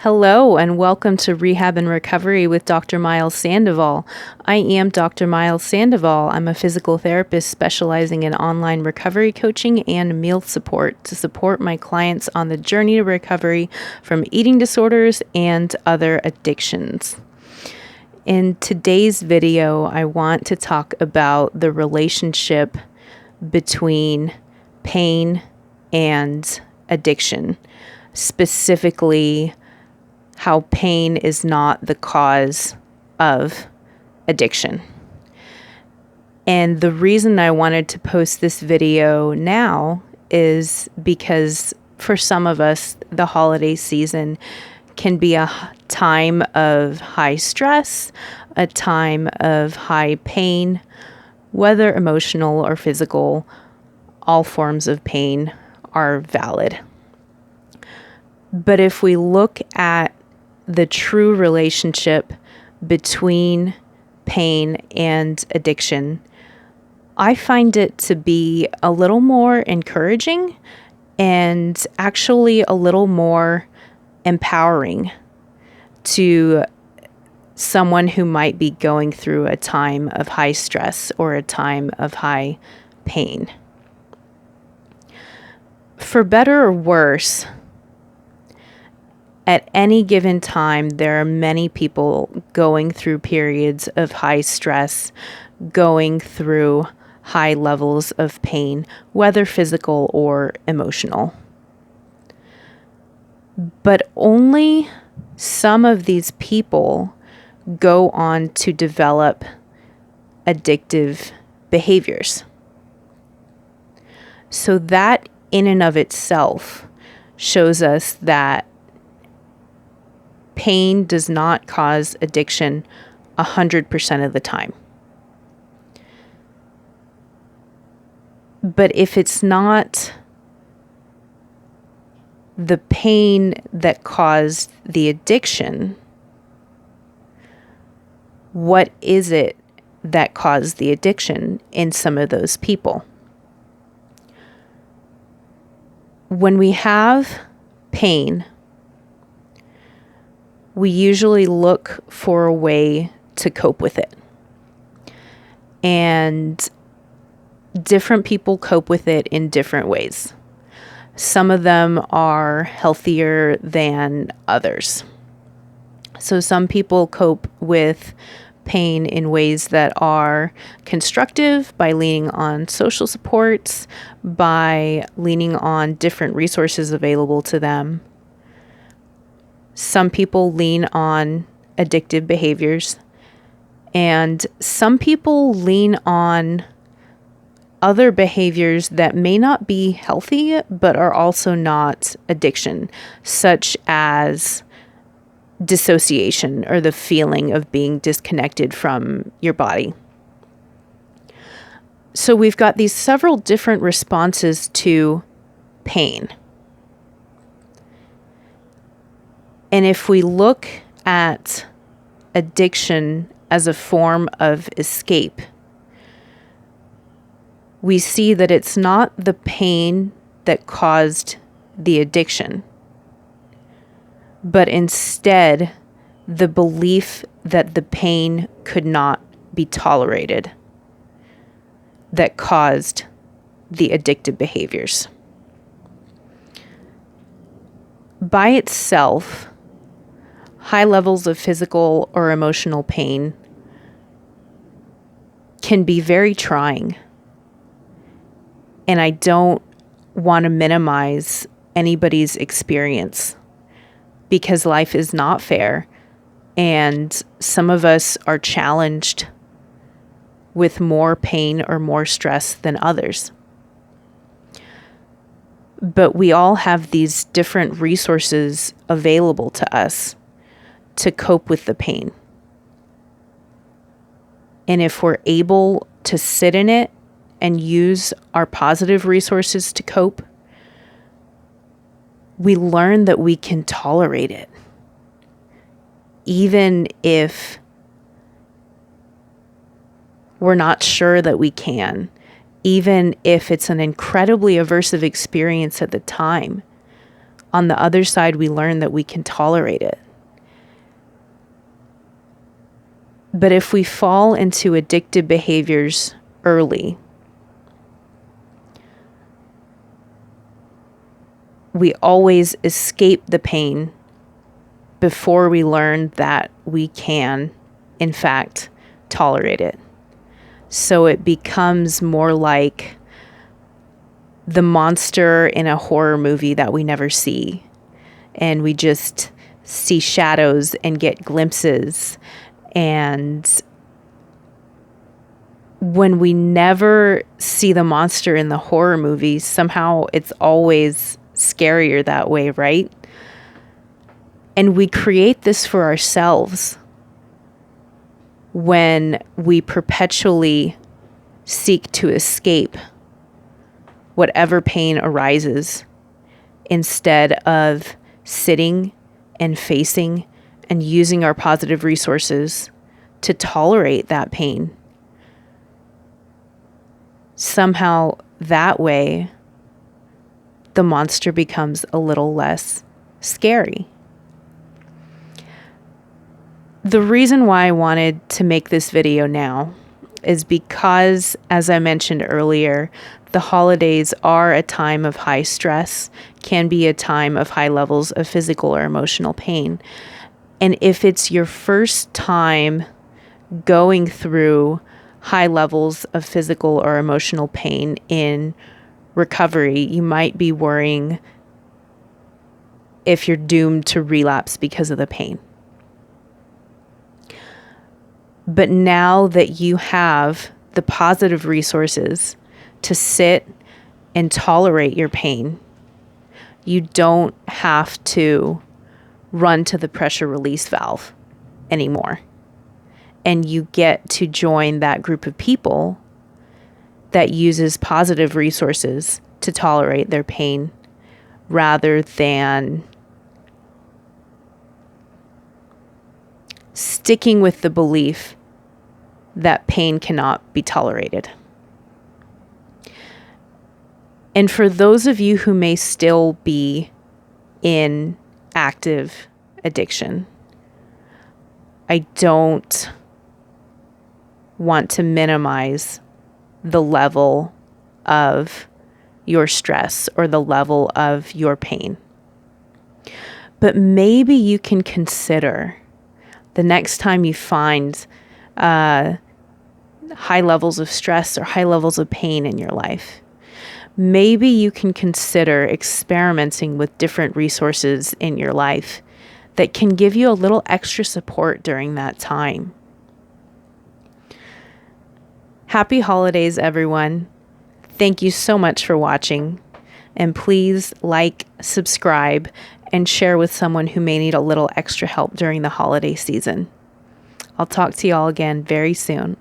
Hello, and welcome to Rehab and Recovery with Dr. Miles Sandoval. I am Dr. Miles Sandoval. I'm a physical therapist specializing in online recovery coaching and meal support to support my clients on the journey to recovery from eating disorders and other addictions. In today's video, I want to talk about the relationship between pain and addiction, specifically how pain is not the cause of addiction. And the reason I wanted to post this video now is because for some of us, the holiday season can be a time of high stress, a time of high pain, whether emotional or physical. All forms of pain are valid. But if we look at the true relationship between pain and addiction, I find it to be a little more encouraging and actually a little more empowering to someone who might be going through a time of high stress or a time of high pain. For better or worse, at any given time, there are many people going through periods of high stress, going through high levels of pain, whether physical or emotional. But only some of these people go on to develop addictive behaviors. So that in and of itself shows us that pain does not cause addiction 100% of the time. But if it's not the pain that caused the addiction, what is it that caused the addiction in some of those people? When we have pain, we usually look for a way to cope with it. And different people cope with it in different ways. Some of them are healthier than others. So some people cope with pain in ways that are constructive by leaning on social supports, by leaning on different resources available to them. Some people lean on addictive behaviors, and some people lean on other behaviors that may not be healthy, but are also not addiction, such as dissociation or the feeling of being disconnected from your body. So we've got these several different responses to pain. And if we look at addiction as a form of escape, we see that it's not the pain that caused the addiction, but instead the belief that the pain could not be tolerated that caused the addictive behaviors. By itself, high levels of physical or emotional pain can be very trying. And I don't want to minimize anybody's experience because life is not fair. And some of us are challenged with more pain or more stress than others. But we all have these different resources available to us to cope with the pain. And if we're able to sit in it and use our positive resources to cope, we learn that we can tolerate it. Even if we're not sure that we can, even if it's an incredibly aversive experience at the time, on the other side, we learn that we can tolerate it. But if we fall into addictive behaviors early, we always escape the pain before we learn that we can, in fact, tolerate it. So it becomes more like the monster in a horror movie that we never see. And we just see shadows and get glimpses. And when we never see the monster in the horror movie, somehow it's always scarier that way, right? And we create this for ourselves when we perpetually seek to escape whatever pain arises instead of sitting and facing and using our positive resources to tolerate that pain. Somehow that way, the monster becomes a little less scary. The reason why I wanted to make this video now is because, as I mentioned earlier, the holidays are a time of high stress, can be a time of high levels of physical or emotional pain. And if it's your first time going through high levels of physical or emotional pain in recovery, you might be worrying if you're doomed to relapse because of the pain. But now that you have the positive resources to sit and tolerate your pain, you don't have to run to the pressure release valve anymore. And you get to join that group of people that uses positive resources to tolerate their pain rather than sticking with the belief that pain cannot be tolerated. And for those of you who may still be in active addiction, I don't want to minimize the level of your stress or the level of your pain. But maybe you can consider the next time you find high levels of stress or high levels of pain in your life, maybe you can consider experimenting with different resources in your life that can give you a little extra support during that time. Happy holidays, everyone. Thank you so much for watching. And please like, subscribe, and share with someone who may need a little extra help during the holiday season. I'll talk to you all again very soon.